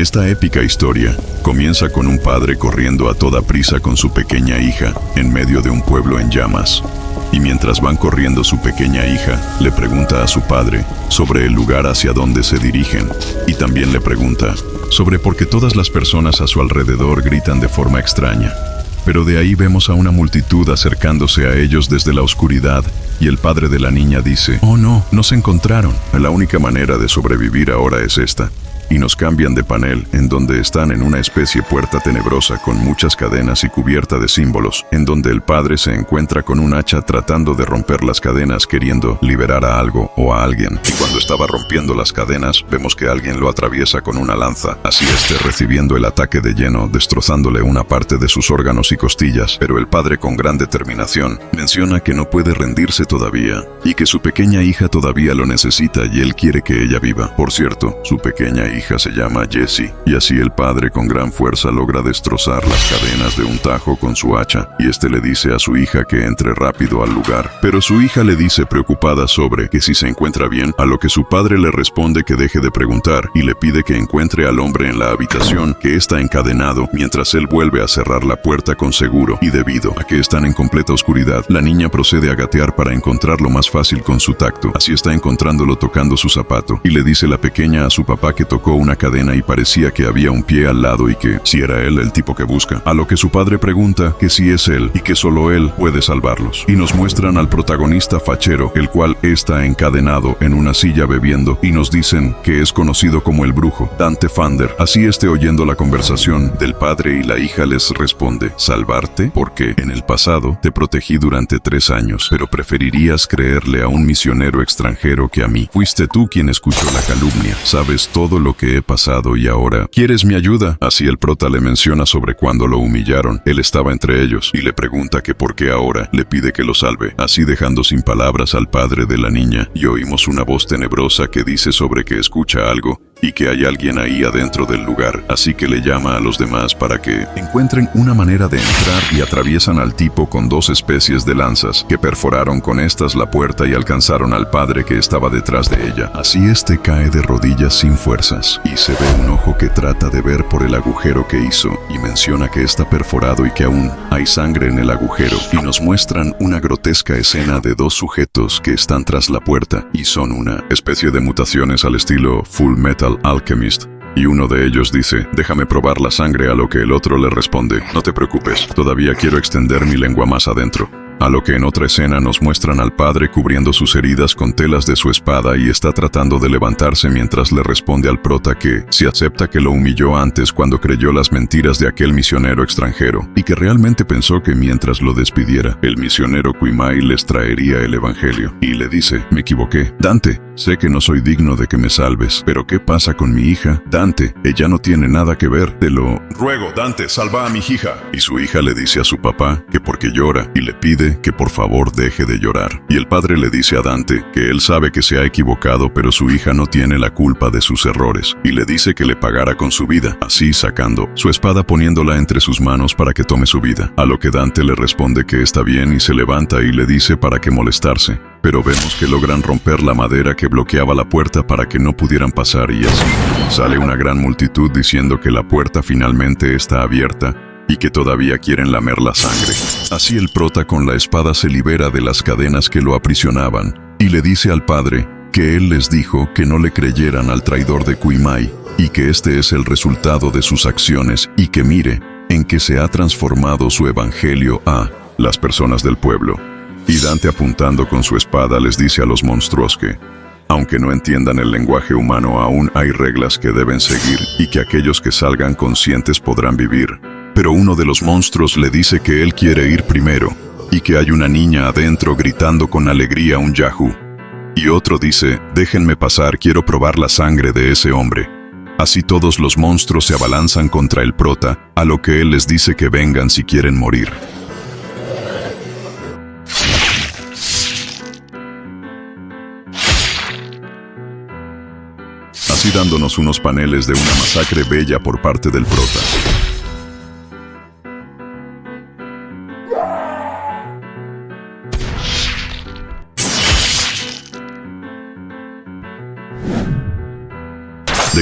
Esta épica historia comienza con un padre corriendo a toda prisa con su pequeña hija en medio de un pueblo en llamas. Y mientras van corriendo, su pequeña hija le pregunta a su padre sobre el lugar hacia donde se dirigen, y también le pregunta sobre por qué todas las personas a su alrededor gritan de forma extraña. Pero de ahí vemos a una multitud acercándose a ellos desde la oscuridad, y el padre de la niña dice: «Oh no, nos encontraron. La única manera de sobrevivir ahora es esta». Y nos cambian de panel, en donde están en una especie puerta tenebrosa con muchas cadenas y cubierta de símbolos, en donde el padre se encuentra con un hacha tratando de romper las cadenas, queriendo liberar a algo o a alguien. Y cuando estaba rompiendo las cadenas, vemos que alguien lo atraviesa con una lanza, así recibiendo el ataque de lleno, destrozándole una parte de sus órganos y costillas. Pero el padre, con gran determinación, menciona que no puede rendirse todavía, y que su pequeña hija todavía lo necesita y él quiere que ella viva. Por cierto, su pequeña hija se llama Jessie, y así el padre con gran fuerza logra destrozar las cadenas de un tajo con su hacha, y le dice a su hija que entre rápido al lugar. Pero su hija le dice, preocupada, sobre que si se encuentra bien, a lo que su padre le responde que deje de preguntar, y le pide que encuentre al hombre en la habitación, que está encadenado, mientras él vuelve a cerrar la puerta con seguro. Y debido a que están en completa oscuridad, la niña procede a gatear para encontrarlo más fácil con su tacto. Así está encontrándolo tocando su zapato, y le dice la pequeña a su papá que tocó una cadena y parecía que había un pie al lado y que si era él el tipo que busca. A lo que su padre pregunta que si es él y que solo él puede salvarlos. Y nos muestran al protagonista fachero, el cual está encadenado en una silla bebiendo, y nos dicen que es conocido como el brujo, Dante Fander. Así oyendo la conversación del padre y la hija, les responde: ¿salvarte? Porque en el pasado te protegí durante 3 años, pero preferirías creerle a un misionero extranjero que a mí. Fuiste tú quien escuchó la calumnia. Sabes todo lo que he pasado y ahora ¿quieres mi ayuda? Así el prota le menciona sobre cuando lo humillaron. Él estaba entre ellos y le pregunta que por qué ahora le pide que lo salve, así dejando sin palabras al padre de la niña. Y oímos una voz tenebrosa que dice sobre que escucha algo y que hay alguien ahí adentro del lugar, así que le llama a los demás para que encuentren una manera de entrar, y atraviesan al tipo con 2 especies de lanzas, que perforaron con estas la puerta y alcanzaron al padre que estaba detrás de ella. Así cae de rodillas sin fuerzas, y se ve un ojo que trata de ver por el agujero que hizo, y menciona que está perforado y que aún hay sangre en el agujero, y nos muestran una grotesca escena de 2 sujetos que están tras la puerta, y son una especie de mutaciones al estilo Full Metal Alchemist. Y uno de ellos dice: déjame probar la sangre, a lo que el otro le responde: no te preocupes, todavía quiero extender mi lengua más adentro. A lo que en otra escena nos muestran al padre cubriendo sus heridas con telas de su espada, y está tratando de levantarse mientras le responde al prota que si acepta que lo humilló antes cuando creyó las mentiras de aquel misionero extranjero, y que realmente pensó que mientras lo despidiera, el misionero Kwimai les traería el evangelio. Y le dice: me equivoqué, Dante, sé que no soy digno de que me salves, pero ¿qué pasa con mi hija? Dante, ella no tiene nada que ver, te lo ruego, Dante, salva a mi hija. Y su hija le dice a su papá que porque llora, y le pide que por favor deje de llorar. Y el padre le dice a Dante que él sabe que se ha equivocado, pero su hija no tiene la culpa de sus errores, y le dice que le pagará con su vida, así sacando su espada, poniéndola entre sus manos para que tome su vida. A lo que Dante le responde que está bien, y se levanta y le dice para qué molestarse. Pero vemos que logran romper la madera que bloqueaba la puerta para que no pudieran pasar, y así sale una gran multitud diciendo que la puerta finalmente está abierta y que todavía quieren lamer la sangre. Así el prota con la espada se libera de las cadenas que lo aprisionaban, y le dice al padre que él les dijo que no le creyeran al traidor de Kwimai, y que este es el resultado de sus acciones, y que mire en que se ha transformado su evangelio a las personas del pueblo. Y Dante, apuntando con su espada, les dice a los monstruos que, aunque no entiendan el lenguaje humano, aún hay reglas que deben seguir, y que aquellos que salgan conscientes podrán vivir. Pero uno de los monstruos le dice que él quiere ir primero, y que hay una niña adentro gritando con alegría un Yahoo. Y otro dice: déjenme pasar, quiero probar la sangre de ese hombre. Así todos los monstruos se abalanzan contra el prota, a lo que él les dice que vengan si quieren morir. Así dándonos unos paneles de una masacre bella por parte del prota.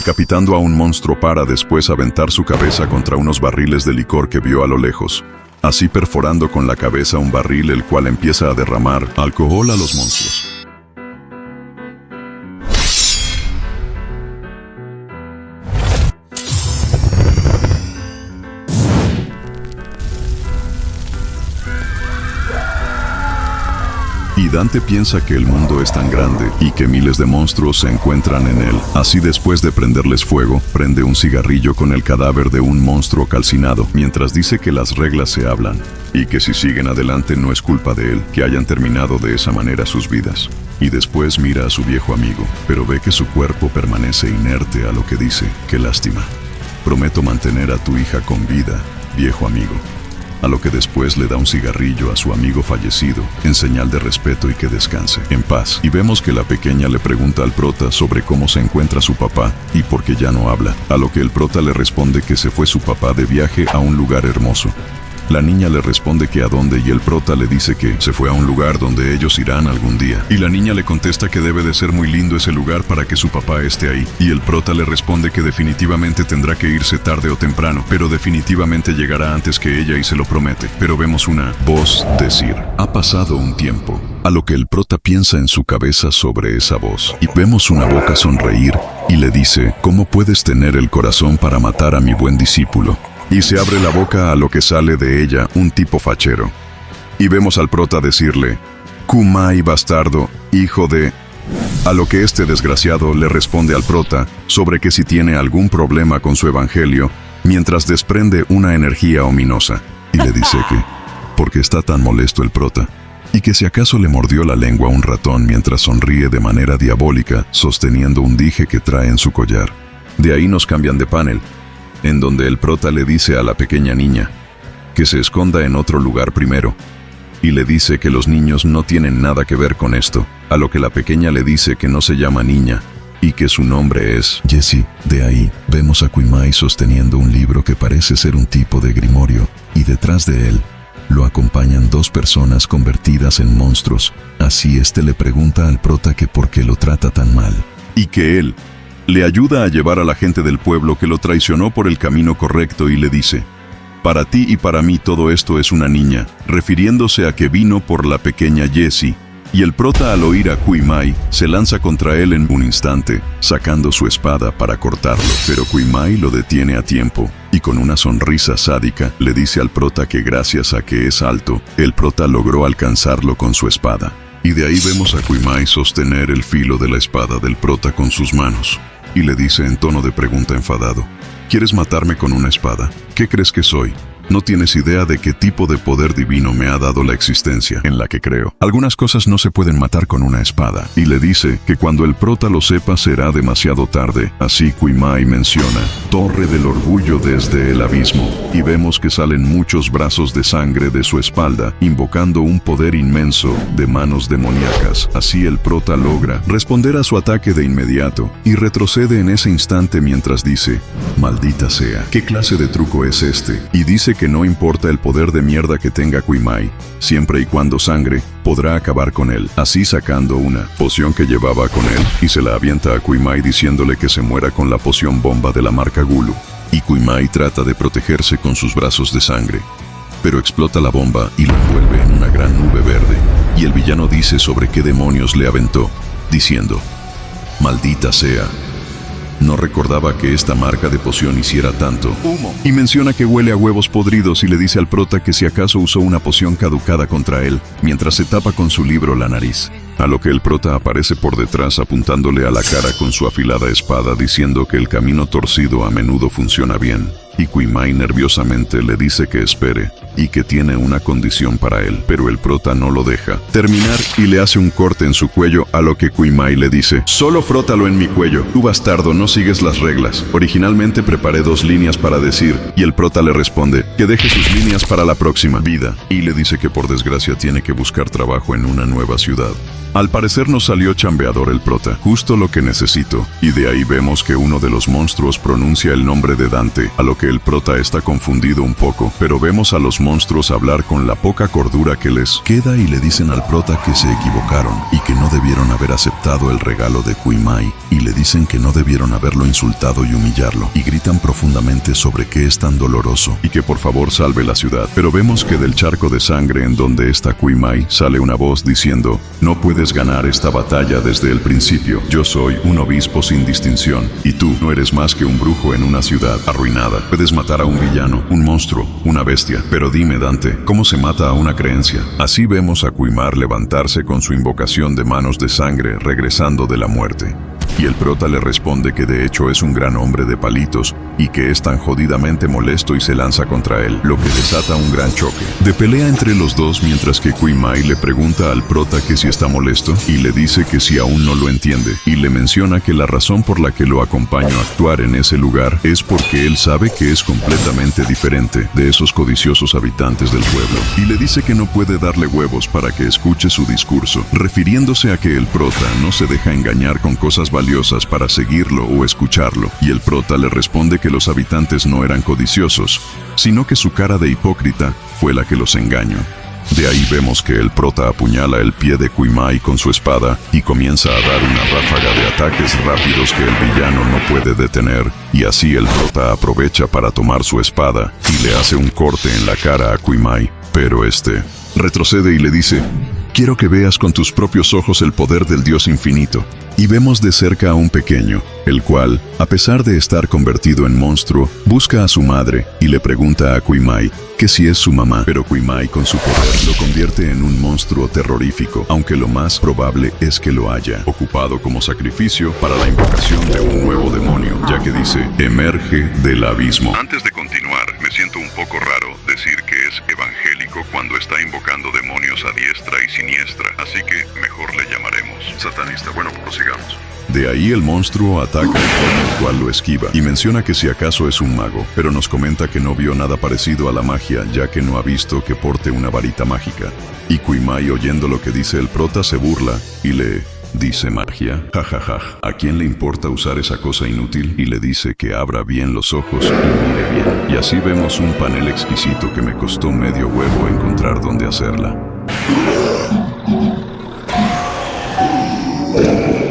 decapitando a un monstruo para después aventar su cabeza contra unos barriles de licor que vio a lo lejos, así perforando con la cabeza un barril el cual empieza a derramar alcohol a los monstruos. Y Dante piensa que el mundo es tan grande y que miles de monstruos se encuentran en él. Así, después de prenderles fuego, prende un cigarrillo con el cadáver de un monstruo calcinado, mientras dice que las reglas se hablan y que si siguen adelante no es culpa de él que hayan terminado de esa manera sus vidas. Y después mira a su viejo amigo, pero ve que su cuerpo permanece inerte, a lo que dice: qué lástima. Prometo mantener a tu hija con vida, viejo amigo. A lo que después le da un cigarrillo a su amigo fallecido, en señal de respeto y que descanse en paz. Y vemos que la pequeña le pregunta al prota sobre cómo se encuentra su papá y por qué ya no habla, a lo que el prota le responde que se fue su papá de viaje a un lugar hermoso. La niña le responde que a dónde y el prota le dice que se fue a un lugar donde ellos irán algún día. Y la niña le contesta que debe de ser muy lindo ese lugar para que su papá esté ahí. Y el prota le responde que definitivamente tendrá que irse tarde o temprano, pero definitivamente llegará antes que ella y se lo promete. Pero vemos una voz decir: ha pasado un tiempo. A lo que el prota piensa en su cabeza sobre esa voz. Y vemos una boca sonreír y le dice: ¿cómo puedes tener el corazón para matar a mi buen discípulo? Y se abre la boca, a lo que sale de ella un tipo fachero. Y vemos al prota decirle: Kumai, bastardo, hijo de... A lo que este desgraciado le responde al prota sobre que si tiene algún problema con su evangelio, mientras desprende una energía ominosa. Y le dice que, porque está tan molesto el prota, y que si acaso le mordió la lengua un ratón mientras sonríe de manera diabólica, sosteniendo un dije que trae en su collar. De ahí nos cambian de panel, en donde el prota le dice a la pequeña niña que se esconda en otro lugar primero, y le dice que los niños no tienen nada que ver con esto, a lo que la pequeña le dice que no se llama niña, y que su nombre es Jessie. De ahí vemos a Kumai sosteniendo un libro que parece ser un tipo de grimorio, y detrás de él lo acompañan dos personas convertidas en monstruos. Así este le pregunta al prota que por qué lo trata tan mal, y que él le ayuda a llevar a la gente del pueblo que lo traicionó por el camino correcto, y le dice: para ti y para mí todo esto es una niña, refiriéndose a que vino por la pequeña Jessie. Y el prota, al oír a Kumai, se lanza contra él en un instante, sacando su espada para cortarlo, pero Kumai lo detiene a tiempo, y con una sonrisa sádica le dice al prota que gracias a que es alto, el prota logró alcanzarlo con su espada. Y de ahí vemos a Kumai sostener el filo de la espada del prota con sus manos, y le dice en tono de pregunta enfadado: ¿quieres matarme con una espada? ¿Qué crees que soy? No tienes idea de qué tipo de poder divino me ha dado la existencia en la que creo. Algunas cosas no se pueden matar con una espada. Y le dice que cuando el prota lo sepa será demasiado tarde. Así Kumai menciona Torre del Orgullo desde el abismo. Y vemos que salen muchos brazos de sangre de su espalda, invocando un poder inmenso de manos demoníacas. Así el prota logra responder a su ataque de inmediato y retrocede en ese instante mientras dice: maldita sea, ¿qué clase de truco es este? Y dice que no importa el poder de mierda que tenga Kumai, siempre y cuando sangre, podrá acabar con él. Así sacando una poción que llevaba con él y se la avienta a Kumai diciéndole que se muera con la poción bomba de la marca Gulu. Y Kumai trata de protegerse con sus brazos de sangre, pero explota la bomba y lo envuelve en una gran nube verde. Y el villano dice sobre qué demonios le aventó, diciendo: maldita sea. No recordaba que esta marca de poción hiciera tanto humo. Y menciona que huele a huevos podridos y le dice al prota que si acaso usó una poción caducada contra él, mientras se tapa con su libro la nariz. A lo que el prota aparece por detrás apuntándole a la cara con su afilada espada, diciendo que el camino torcido a menudo funciona bien. Y Kumai nerviosamente le dice que espere y que tiene una condición para él, pero el prota no lo deja terminar y le hace un corte en su cuello, a lo que Kumai le dice: solo frótalo en mi cuello, tú bastardo, no sigues las reglas. Originalmente preparé 2 líneas para decir, y el prota le responde que deje sus líneas para la próxima vida, y le dice que por desgracia tiene que buscar trabajo en una nueva ciudad. Al parecer nos salió chambeador el prota, justo lo que necesito, y de ahí vemos que uno de los monstruos pronuncia el nombre de Dante, a lo que el prota está confundido un poco, pero vemos a los monstruos hablar con la poca cordura que les queda y le dicen al prota que se equivocaron y que no debieron haber aceptado el regalo de Kuimai, y le dicen que no debieron haberlo insultado y humillarlo, y gritan profundamente sobre qué es tan doloroso y que por favor salve la ciudad. Pero vemos que del charco de sangre en donde está Kuimai sale una voz diciendo: no puedes ganar esta batalla desde el principio. Yo soy un obispo sin distinción y tú no eres más que un brujo en una ciudad arruinada. Puedes matar a un villano, un monstruo, una bestia, pero dime, Dante, ¿cómo se mata a una creencia? Así vemos a Kuimai levantarse con su invocación de manos de sangre regresando de la muerte. Y el prota le responde que de hecho es un gran hombre de palitos y que es tan jodidamente molesto y se lanza contra él, lo que desata un gran choque de pelea entre los dos, mientras que Kuimai le pregunta al prota que si está molesto y le dice que si aún no lo entiende, y le menciona que la razón por la que lo acompaña a actuar en ese lugar es porque él sabe que es completamente diferente de esos codiciosos habitantes del pueblo, y le dice que no puede darle huevos para que escuche su discurso, refiriéndose a que el prota no se deja engañar con cosas valiosas para seguirlo o escucharlo, y el prota le responde que los habitantes no eran codiciosos, sino que su cara de hipócrita fue la que los engañó. De ahí vemos que el prota apuñala el pie de Kuimai con su espada y comienza a dar una ráfaga de ataques rápidos que el villano no puede detener, y así el prota aprovecha para tomar su espada y le hace un corte en la cara a Kuimai, pero este retrocede y le dice: quiero que veas con tus propios ojos el poder del Dios infinito. Y vemos de cerca a un pequeño, el cual, a pesar de estar convertido en monstruo, busca a su madre y le pregunta a Kuimai que si es su mamá, pero Kuimai con su poder lo convierte en un monstruo terrorífico, aunque lo más probable es que lo haya ocupado como sacrificio para la invocación de un nuevo demonio, ya que dice: emerge del abismo. Antes de continuar, me siento un poco raro decir que es evangélico cuando está invocando demonios a diestra y siniestra, así que mejor le llamaremos satanista. Bueno, prosigamos. De ahí el monstruo ataca al prota, el cual lo esquiva y menciona que si acaso es un mago, pero nos comenta que no vio nada parecido a la magia, ya que no ha visto que porte una varita mágica. Y Kuimai, oyendo lo que dice el prota, se burla y le dice: magia, jajaja, ¿a quién le importa usar esa cosa inútil? Y le dice que abra bien los ojos y mire bien. Y así vemos un panel exquisito que me costó medio huevo encontrar dónde hacerla.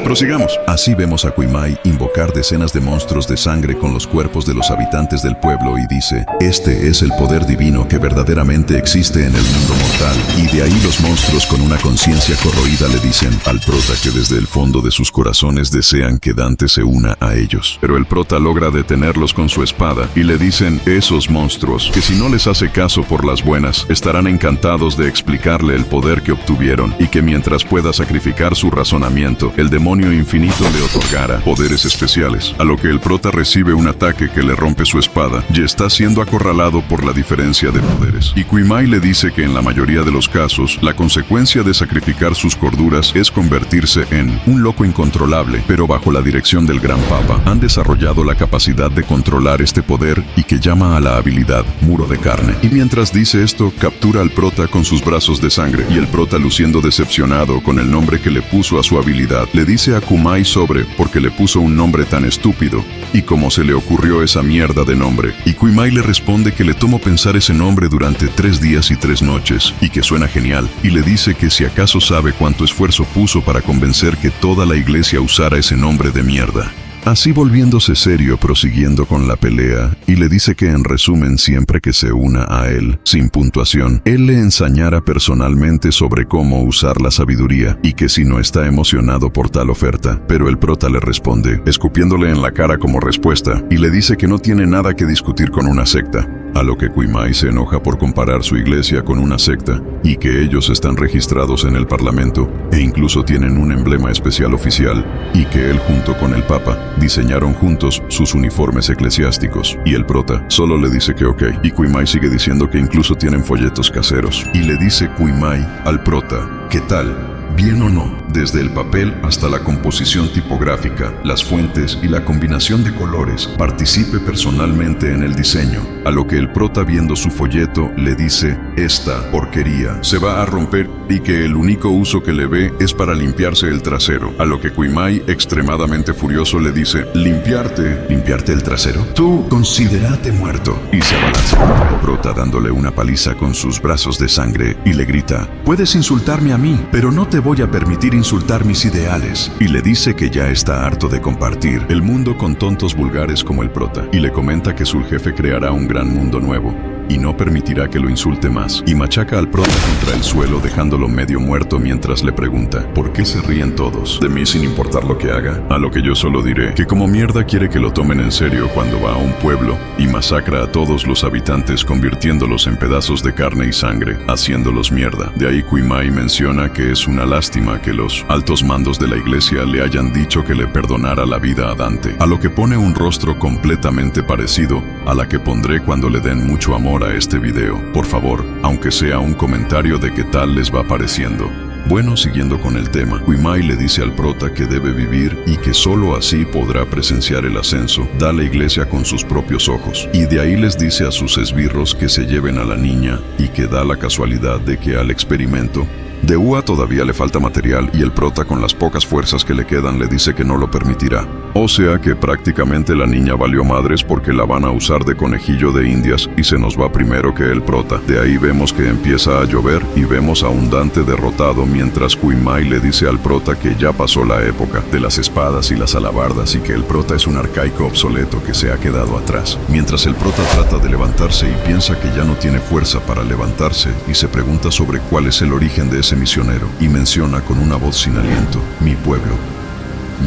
Prosigamos. Así vemos a Kuimai invocar decenas de monstruos de sangre con los cuerpos de los habitantes del pueblo y dice: este es el poder divino que verdaderamente existe en el mundo mortal. Y de ahí los monstruos con una conciencia corroída le dicen al prota que desde el fondo de sus corazones desean que Dante se una a ellos. Pero el prota logra detenerlos con su espada y le dicen esos monstruos que si no les hace caso por las buenas, estarán encantados de explicarle el poder que obtuvieron y que mientras pueda sacrificar su razonamiento, el demonio infinito le otorgará poderes especiales, a lo que el prota recibe un ataque que le rompe su espada y está siendo acorralado por la diferencia de poderes. Y Kuimai le dice que en la mayoría de los casos, la consecuencia de sacrificar sus corduras es convertirse en un loco incontrolable, pero bajo la dirección del Gran Papa han desarrollado la capacidad de controlar este poder y que llama a la habilidad muro de carne. Y mientras dice esto, captura al prota con sus brazos de sangre, y el prota, luciendo decepcionado con el nombre que le puso a su habilidad, le dice a Kuimai sobre porque le puso un nombre tan estúpido y cómo se le ocurrió esa mierda de nombre. Y Kuimai le responde que le tomó pensar ese nombre durante 3 días y 3 noches y que suena genial, y le dice que si acaso sabe cuánto esfuerzo puso para convencer que toda la iglesia usara ese nombre de mierda. Así, volviéndose serio, prosiguiendo con la pelea, y le dice que en resumen, siempre que se una a él, sin puntuación, él le enseñará personalmente sobre cómo usar la sabiduría, y que si no está emocionado por tal oferta. Pero el prota le responde, escupiéndole en la cara como respuesta, y le dice que no tiene nada que discutir con una secta. A lo que Kuimai se enoja por comparar su iglesia con una secta, y que ellos están registrados en el parlamento, e incluso tienen un emblema especial oficial, y que él junto con el papa diseñaron juntos sus uniformes eclesiásticos. Y el prota solo le dice que ok, y Kuimai sigue diciendo que incluso tienen folletos caseros. Y le dice Kuimai al prota, ¿qué tal? ¿Bien o no? desde el papel hasta la composición tipográfica, las fuentes y la combinación de colores. Participe personalmente en el diseño. A lo que el prota, viendo su folleto, le dice: esta porquería se va a romper y que el único uso que le ve es para limpiarse el trasero. A lo que Kuimai, extremadamente furioso, le dice: ¿Limpiarte el trasero? Tú considérate muerto. Y se abalanza contra el prota, dándole una paliza con sus brazos de sangre, y le grita: puedes insultarme a mí, pero no te voy a permitir insultar mis ideales. Y le dice que ya está harto de compartir el mundo con tontos vulgares como el prota, y le comenta que su jefe creará un gran mundo nuevo y no permitirá que lo insulte más, y machaca al prota contra el suelo, dejándolo medio muerto, mientras le pregunta: ¿por qué se ríen todos de mí sin importar lo que haga? A lo que yo solo diré que como mierda quiere que lo tomen en serio cuando va a un pueblo y masacra a todos los habitantes, convirtiéndolos en pedazos de carne y sangre, haciéndolos mierda. De ahí Kuimai menciona que es una lástima que los altos mandos de la iglesia le hayan dicho que le perdonara la vida a Dante, a lo que pone un rostro completamente parecido a la que pondré cuando le den mucho amor a este video. Por favor, aunque sea un comentario de qué tal les va pareciendo. Bueno, siguiendo con el tema, Kuimai le dice al prota que debe vivir y que solo así podrá presenciar el ascenso da la iglesia con sus propios ojos. Y de ahí les dice a sus esbirros que se lleven a la niña, y que da la casualidad de que al experimento de Ua todavía le falta material, y el prota, con las pocas fuerzas que le quedan, le dice que no lo permitirá. O sea que prácticamente la niña valió madres, porque la van a usar de conejillo de indias y se nos va primero que el prota. De ahí vemos que empieza a llover y vemos a un Dante derrotado, mientras Kuimai le dice al prota que ya pasó la época de las espadas y las alabardas y que el prota es un arcaico obsoleto que se ha quedado atrás. Mientras el prota trata de levantarse y piensa que ya no tiene fuerza para levantarse, y se pregunta sobre cuál es el origen de ese misionero, y menciona con una voz sin aliento: mi pueblo,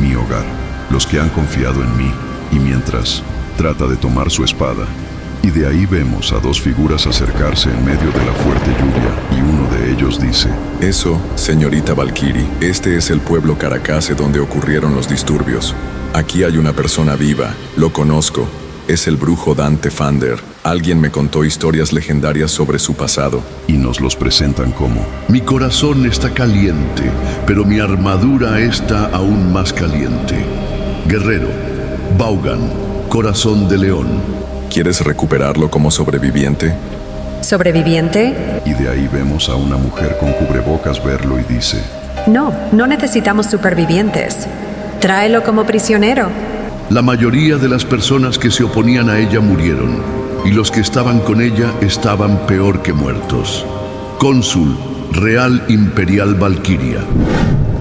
mi hogar, los que han confiado en mí. Y mientras trata de tomar su espada, y de ahí vemos a dos figuras acercarse en medio de la fuerte lluvia, y uno de ellos dice: eso, señorita Valkyrie, este es el pueblo Caracase donde ocurrieron los disturbios. Aquí hay una persona viva, lo conozco, es el brujo Dante Fander. Alguien me contó historias legendarias sobre su pasado. Y nos los presentan como: mi corazón está caliente, pero mi armadura está aún más caliente. Guerrero, Vaughan, corazón de león. ¿Quieres recuperarlo como sobreviviente? ¿Sobreviviente? Y de ahí vemos a una mujer con cubrebocas verlo y dice: No necesitamos supervivientes. Tráelo como prisionero. La mayoría de las personas que se oponían a ella murieron, y los que estaban con ella estaban peor que muertos. Cónsul, Real Imperial Valkyria.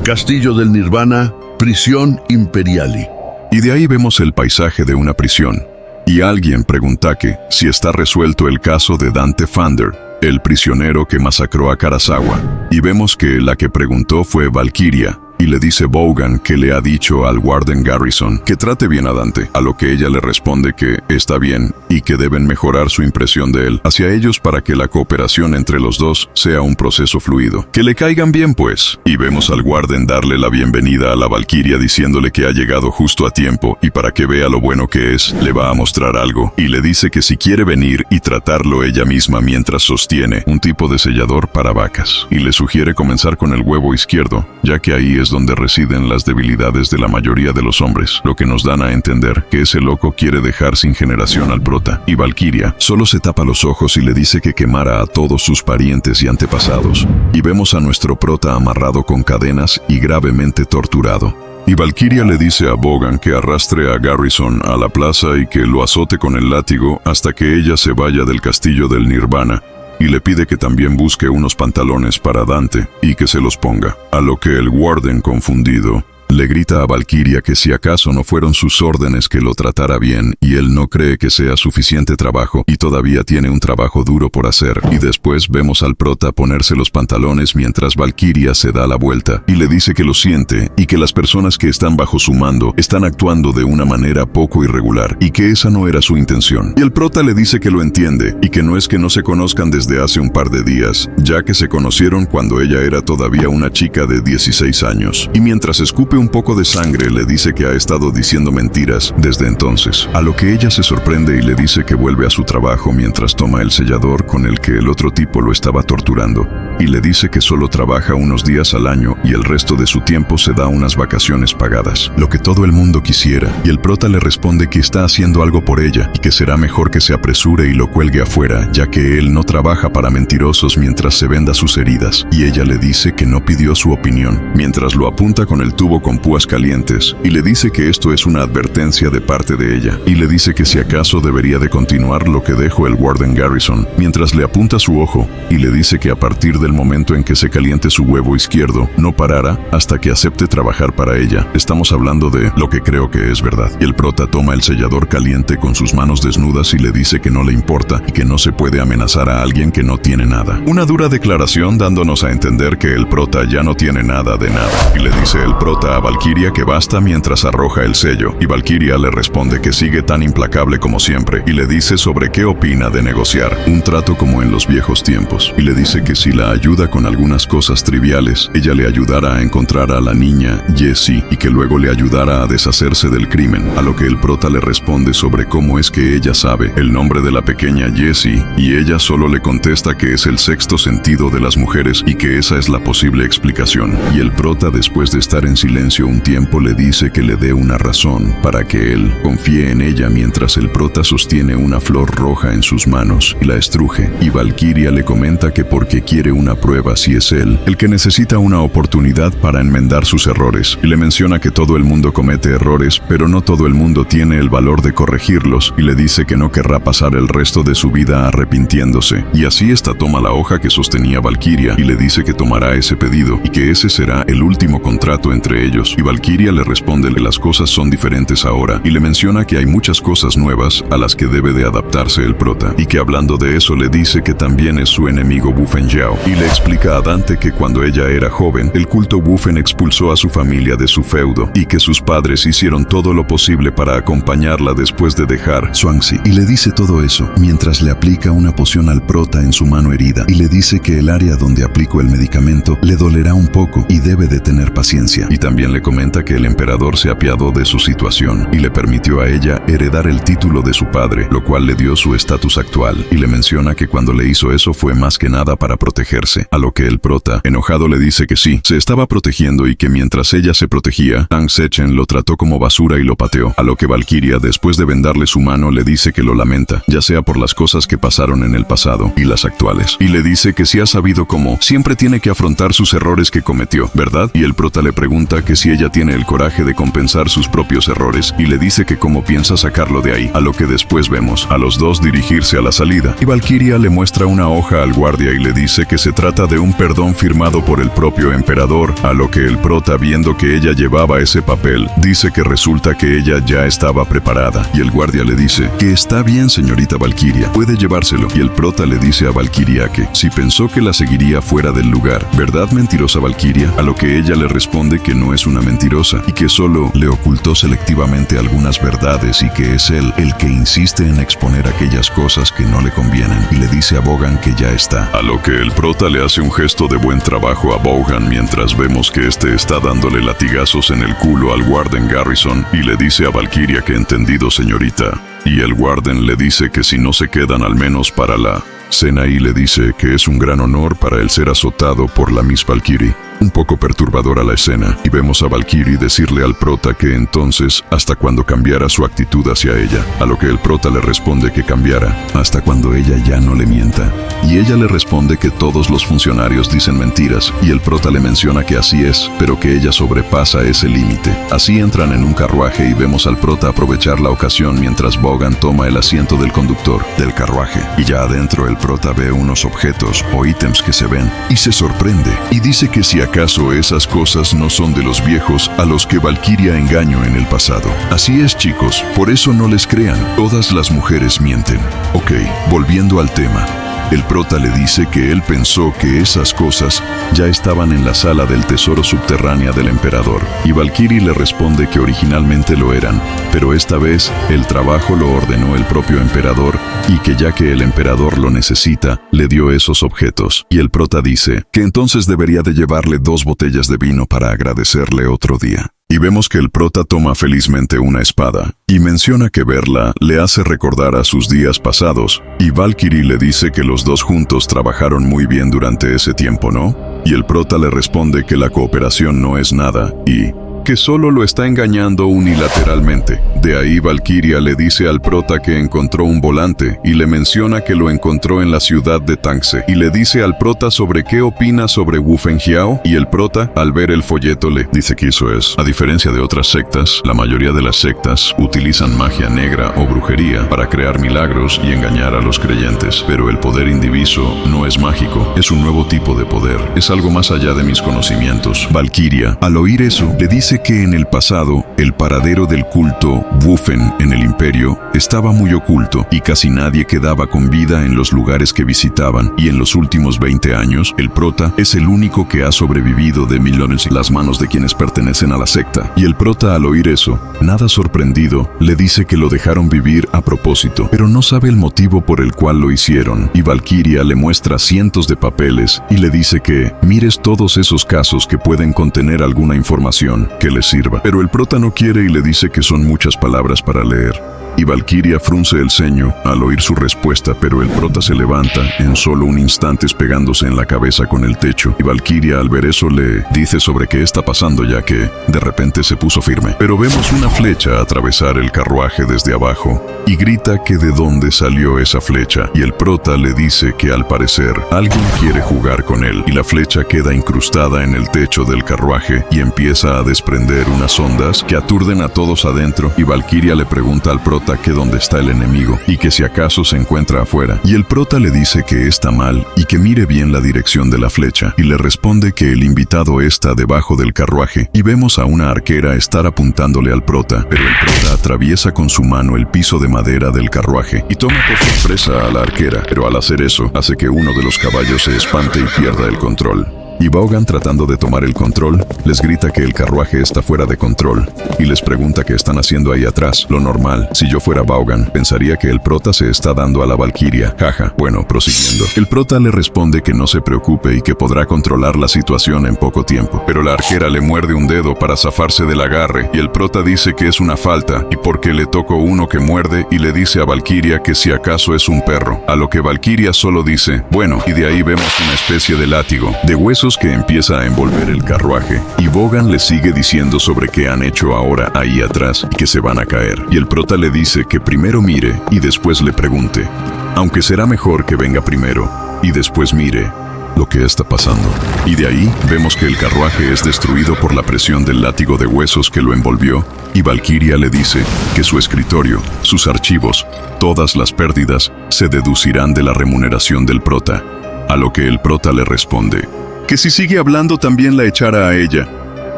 Castillo del Nirvana, Prisión Imperiali. Y de ahí vemos el paisaje de una prisión. Y alguien pregunta que si está resuelto el caso de Dante Fander, el prisionero que masacró a Karazawa. Y vemos que la que preguntó fue Valkyria, y le dice Vaughan que le ha dicho al Warden Garrison que trate bien a Dante, a lo que ella le responde que está bien y que deben mejorar su impresión de él hacia ellos para que la cooperación entre los dos sea un proceso fluido. Que le caigan bien pues. Y vemos al Warden darle la bienvenida a la Valkyria diciéndole que ha llegado justo a tiempo, y para que vea lo bueno que es, le va a mostrar algo, y le dice que si quiere venir y tratarlo ella misma mientras sostiene un tipo de sellador para vacas. Y le sugiere comenzar con el huevo izquierdo, ya que ahí es donde residen las debilidades de la mayoría de los hombres, lo que nos dan a entender que ese loco quiere dejar sin generación al prota. Y Valkyria solo se tapa los ojos y le dice que quemara a todos sus parientes y antepasados. Y vemos a nuestro prota amarrado con cadenas y gravemente torturado. Y Valkyria le dice a Vaughan que arrastre a Garrison a la plaza y que lo azote con el látigo hasta que ella se vaya del castillo del Nirvana, y le pide que también busque unos pantalones para Dante y que se los ponga. A lo que el Warden, confundido, le grita a Valkyria que si acaso no fueron sus órdenes que lo tratara bien, y él no cree que sea suficiente trabajo y todavía tiene un trabajo duro por hacer. Y después vemos al prota ponerse los pantalones mientras Valkyria se da la vuelta y le dice que lo siente y que las personas que están bajo su mando están actuando de una manera poco irregular y que esa no era su intención. Y el prota le dice que lo entiende y que no es que no se conozcan desde hace un par de días, ya que se conocieron cuando ella era todavía una chica de 16 años. Y mientras escupe un poco de sangre, le dice que ha estado diciendo mentiras desde entonces, a lo que ella se sorprende y le dice que vuelve a su trabajo mientras toma el sellador con el que el otro tipo lo estaba torturando. y le dice que solo trabaja unos días al año y el resto de su tiempo se da unas vacaciones pagadas, lo que todo el mundo quisiera, y el prota le responde que está haciendo algo por ella y que será mejor que se apresure y lo cuelgue afuera, ya que él no trabaja para mentirosos mientras se venda sus heridas, y ella le dice que no pidió su opinión, mientras lo apunta con el tubo con púas calientes, y le dice que esto es una advertencia de parte de ella, y le dice que si acaso debería de continuar lo que dejó el Warden Garrison, mientras le apunta su ojo, y le dice que a partir del momento en que se caliente su huevo izquierdo, no parará hasta que acepte trabajar para ella. Estamos hablando de lo que creo que es verdad. Y el prota toma el sellador caliente con sus manos desnudas y le dice que no le importa y que no se puede amenazar a alguien que no tiene nada. Una dura declaración dándonos a entender que el prota ya no tiene nada de nada. Y le dice el prota a Valkyria que basta mientras arroja el sello, y Valkyria le responde que sigue tan implacable como siempre, y le dice sobre qué opina de negociar un trato como en los viejos tiempos, y le dice que si la ayuda con algunas cosas triviales, ella le ayudará a encontrar a la niña Jessie y que luego le ayudará a deshacerse del crimen, a lo que el prota le responde sobre cómo es que ella sabe el nombre de la pequeña Jessie, y ella solo le contesta que es el sexto sentido de las mujeres y que esa es la posible explicación, y el prota, después de estar en silencio un tiempo, le dice que le dé una razón para que él confíe en ella, mientras el prota sostiene una flor roja en sus manos y la estruje, y Valkyria le comenta que porque quiere una prueba si es él el que necesita una oportunidad para enmendar sus errores, y le menciona que todo el mundo comete errores, pero no todo el mundo tiene el valor de corregirlos, y le dice que no querrá pasar el resto de su vida arrepintiéndose, y así esta toma la hoja que sostenía Valkyria y le dice que tomará ese pedido y que ese será el último contrato entre ellos, y Valkyria le responde que las cosas son diferentes ahora, y le menciona que hay muchas cosas nuevas a las que debe de adaptarse el prota, y que hablando de eso le dice que también es su enemigo Bufenjao, y le explica a Dante que cuando ella era joven, el culto Bufen expulsó a su familia de su feudo, y que sus padres hicieron todo lo posible para acompañarla después de dejar Swansea, y le dice todo eso, mientras le aplica una poción al prota en su mano herida, y le dice que el área donde aplicó el medicamento le dolerá un poco y debe de tener paciencia, y también le comenta que el emperador se apiadó de su situación y le permitió a ella heredar el título de su padre, lo cual le dio su estatus actual, y le menciona que cuando le hizo eso fue más que nada para protegerse, a lo que el prota, enojado, le dice que sí, se estaba protegiendo y que mientras ella se protegía, Tang Sechen lo trató como basura y lo pateó, a lo que Valkyria, después de vendarle su mano, le dice que lo lamenta, ya sea por las cosas que pasaron en el pasado y las actuales, y le dice que si ha sabido cómo, siempre tiene que afrontar sus errores que cometió, ¿verdad? Y el prota le pregunta que si ella tiene el coraje de compensar sus propios errores, y le dice que cómo piensa sacarlo de ahí, a lo que después vemos a los dos dirigirse a la salida, y Valkyria le muestra una hoja al guardia y le dice que se trata de un perdón firmado por el propio emperador, a lo que el prota, viendo que ella llevaba ese papel, dice que resulta que ella ya estaba preparada, y el guardia le dice que está bien, señorita Valkyria, puede llevárselo, y el prota le dice a Valkyria que si pensó que la seguiría fuera del lugar, ¿verdad, mentirosa Valkyria? A lo que ella le responde que no es una mentirosa y que solo le ocultó selectivamente algunas verdades y que es él el que insiste en exponer aquellas cosas que no le convienen, y le dice a Bogan que ya está, a lo que el prota le hace un gesto de buen trabajo a Bogan mientras vemos que este está dándole latigazos en el culo al Warden Garrison, y le dice a Valkyria que entendido, señorita, y el Warden le dice que si no se quedan al menos para la cena, y le dice que es un gran honor para él ser azotado por la Miss Valkyrie. Un poco perturbadora la escena, y vemos a Valkyrie decirle al prota que entonces hasta cuando cambiara su actitud hacia ella, a lo que el prota le responde que cambiara hasta cuando ella ya no le mienta, y ella le responde que todos los funcionarios dicen mentiras, y el prota le menciona que así es, pero que ella sobrepasa ese límite. Así entran en un carruaje y vemos al prota aprovechar la ocasión mientras Bogan toma el asiento del conductor del carruaje, y ya adentro el prota ve unos objetos o ítems que se ven, y se sorprende, y dice que si ¿acaso esas cosas no son de los viejos a los que Valkyria engañó en el pasado? Así es, chicos, por eso no les crean, todas las mujeres mienten. Ok, volviendo al tema. El prota le dice que él pensó que esas cosas ya estaban en la sala del tesoro subterránea del emperador, y Valkyrie le responde que originalmente lo eran, pero esta vez el trabajo lo ordenó el propio emperador, y que ya que el emperador lo necesita, le dio esos objetos. Y el prota dice que entonces debería de llevarle 2 botellas de vino para agradecerle otro día. Y vemos que el prota toma felizmente una espada, y menciona que verla le hace recordar a sus días pasados, y Valkyrie le dice que los dos juntos trabajaron muy bien durante ese tiempo, ¿no? Y el prota le responde que la cooperación no es nada, y que solo lo está engañando unilateralmente. De ahí Valkyria le dice al prota que encontró un volante y le menciona que lo encontró en la ciudad de Tangse, y le dice al prota sobre qué opina sobre Wu Fengjiao, y el prota, al ver el folleto, le dice que eso es. A diferencia de otras sectas, la mayoría de las sectas utilizan magia negra o brujería para crear milagros y engañar a los creyentes, pero el poder indiviso no es mágico, es un nuevo tipo de poder, es algo más allá de mis conocimientos. Valkyria, al oír eso, le dice que en el pasado, el paradero del culto Wufen en el imperio estaba muy oculto y casi nadie quedaba con vida en los lugares que visitaban, y en los últimos 20 años, el prota es el único que ha sobrevivido de millones en las manos de quienes pertenecen a la secta. Y el prota, al oír eso, nada sorprendido, le dice que lo dejaron vivir a propósito, pero no sabe el motivo por el cual lo hicieron, y Valkyria le muestra cientos de papeles y le dice que mires todos esos casos que pueden contener alguna información que le sirva. Pero el prota no quiere y le dice que son muchas palabras para leer. Y Valkyria frunce el ceño al oír su respuesta, pero el prota se levanta en solo un instante pegándose en la cabeza con el techo. Y Valkyria, al ver eso, le dice sobre qué está pasando, ya que de repente se puso firme. Pero vemos una flecha atravesar el carruaje desde abajo y grita que de dónde salió esa flecha. Y el prota le dice que al parecer alguien quiere jugar con él, y la flecha queda incrustada en el techo del carruaje y empieza a desprender unas ondas que aturden a todos adentro. Y Valkyria le pregunta al prota que dónde está el enemigo y que si acaso se encuentra afuera. Y el prota le dice que está mal y que mire bien la dirección de la flecha, y le responde que el invitado está debajo del carruaje, y vemos a una arquera estar apuntándole al prota, pero el prota atraviesa con su mano el piso de madera del carruaje y toma por sorpresa a la arquera, pero al hacer eso hace que uno de los caballos se espante y pierda el control. Y Vaughan, tratando de tomar el control, les grita que el carruaje está fuera de control y les pregunta qué están haciendo ahí atrás. Lo normal, si yo fuera Vaughan, pensaría que el prota se está dando a la Valkyria. Jaja. Bueno, prosiguiendo. El prota le responde que no se preocupe y que podrá controlar la situación en poco tiempo. Pero la arquera le muerde un dedo para zafarse del agarre, y el prota dice que es una falta y porque le tocó uno que muerde, y le dice a Valkyria que si acaso es un perro. A lo que Valkyria solo dice, bueno, y de ahí vemos una especie de látigo de huesos que empieza a envolver el carruaje, y Vaughan le sigue diciendo sobre qué han hecho ahora ahí atrás y que se van a caer. Y el prota le dice que primero mire y después le pregunte, aunque será mejor que venga primero y después mire lo que está pasando. Y de ahí vemos que el carruaje es destruido por la presión del látigo de huesos que lo envolvió, y Valkyria le dice que su escritorio, sus archivos, todas las pérdidas se deducirán de la remuneración del prota. A lo que el prota le responde que si sigue hablando también la echará a ella.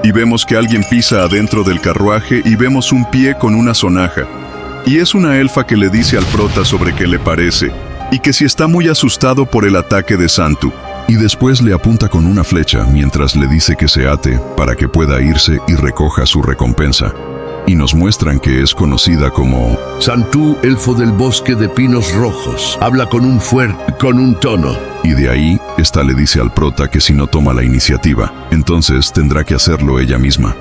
Y vemos que alguien pisa adentro del carruaje y vemos un pie con una sonaja. Y es una elfa que le dice al prota sobre qué le parece, y que si está muy asustado por el ataque de Santu. Y después le apunta con una flecha mientras le dice que se ate para que pueda irse y recoja su recompensa. Y nos muestran que es conocida como Santu, elfo del bosque de pinos rojos. Habla con un tono. Y de ahí, esta le dice al prota que si no toma la iniciativa, entonces tendrá que hacerlo ella misma.